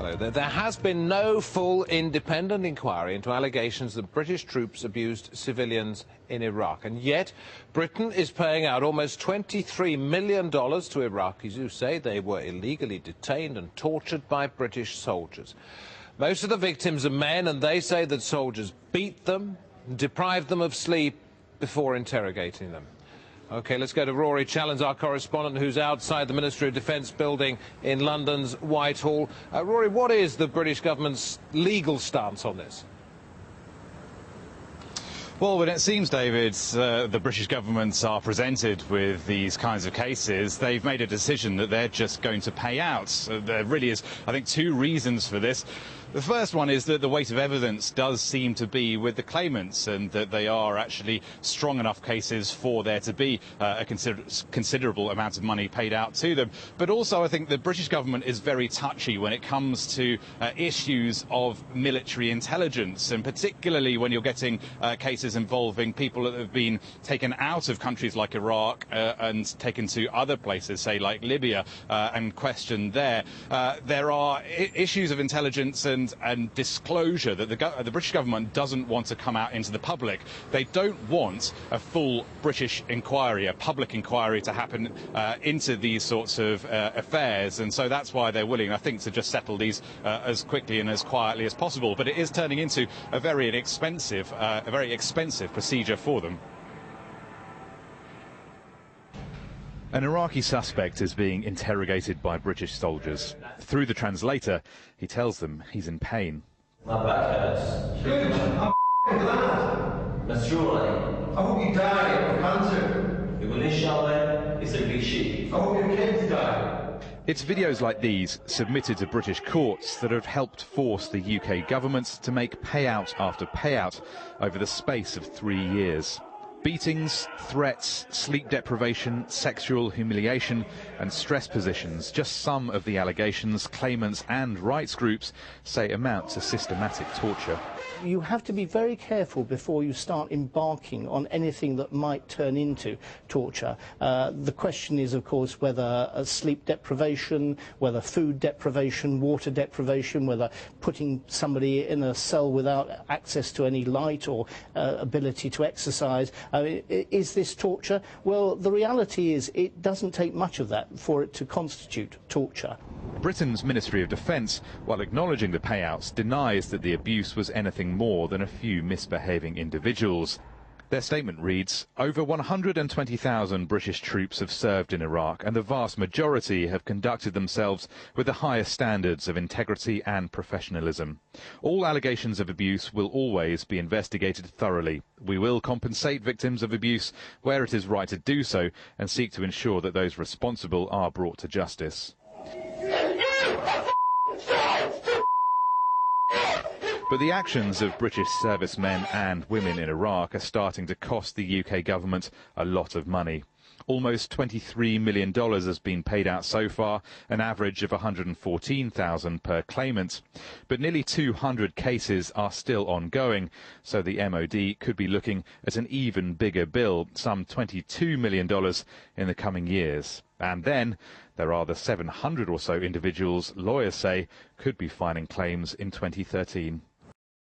Hello there. There has been no full independent inquiry into allegations that British troops abused civilians in Iraq. And yet, Britain is paying out almost $23 million to Iraqis who say they were illegally detained and tortured by British soldiers. Most of the victims are men, and they say that soldiers beat them, deprived them of sleep before interrogating them. OK, let's go to Rory Challens, our correspondent, who's outside the Ministry of Defence building in London's Whitehall. Rory, what is the British government's legal stance on this? Well, when it seems, David, the British government are presented with these kinds of cases, they've made a decision that they're just going to pay out. There really is, I think, two reasons for this. The first one is that the weight of evidence does seem to be with the claimants, and that they are actually strong enough cases for there to be a considerable amount of money paid out to them. But also, I think the British government is very touchy when it comes to issues of military intelligence, and particularly when you're getting cases involving people that have been taken out of countries like Iraq and taken to other places, say like Libya, and questioned there. There are issues of intelligence and disclosure that the British government doesn't want to come out into the public. They don't want a full British inquiry, a public inquiry, to happen into these sorts of affairs, and so that's why they're willing, I think, to just settle these as quickly and as quietly as possible. But it is turning into a very expensive procedure for them. An Iraqi suspect is being interrogated by British soldiers. Through the translator, he tells them he's in pain. My back hurts. Good. I'm glad. That's true, I hope you die of cancer. You will, inshallah, it's a big shit. I hope your kids die. It's videos like these submitted to British courts that have helped force the UK government to make payout after payout over the space of 3 years. Beatings, threats, sleep deprivation, sexual humiliation and stress positions, just some of the allegations claimants and rights groups say amount to systematic torture. You have to be very careful before you start embarking on anything that might turn into torture. The question is, of course, whether sleep deprivation, whether food deprivation, water deprivation, whether putting somebody in a cell without access to any light or ability to exercise. Is this torture? Well, the reality is it doesn't take much of that for it to constitute torture. Britain's Ministry of Defence, while acknowledging the payouts, denies that the abuse was anything more than a few misbehaving individuals. Their statement reads, over 120,000 British troops have served in Iraq, and the vast majority have conducted themselves with the highest standards of integrity and professionalism. All allegations of abuse will always be investigated thoroughly. We will compensate victims of abuse where it is right to do so, and seek to ensure that those responsible are brought to justice. But the actions of British servicemen and women in Iraq are starting to cost the UK government a lot of money. Almost $23 million has been paid out so far, an average of $114,000 per claimant. But nearly 200 cases are still ongoing, so the MOD could be looking at an even bigger bill, some $22 million in the coming years. And then there are the 700 or so individuals lawyers say could be filing claims in 2013.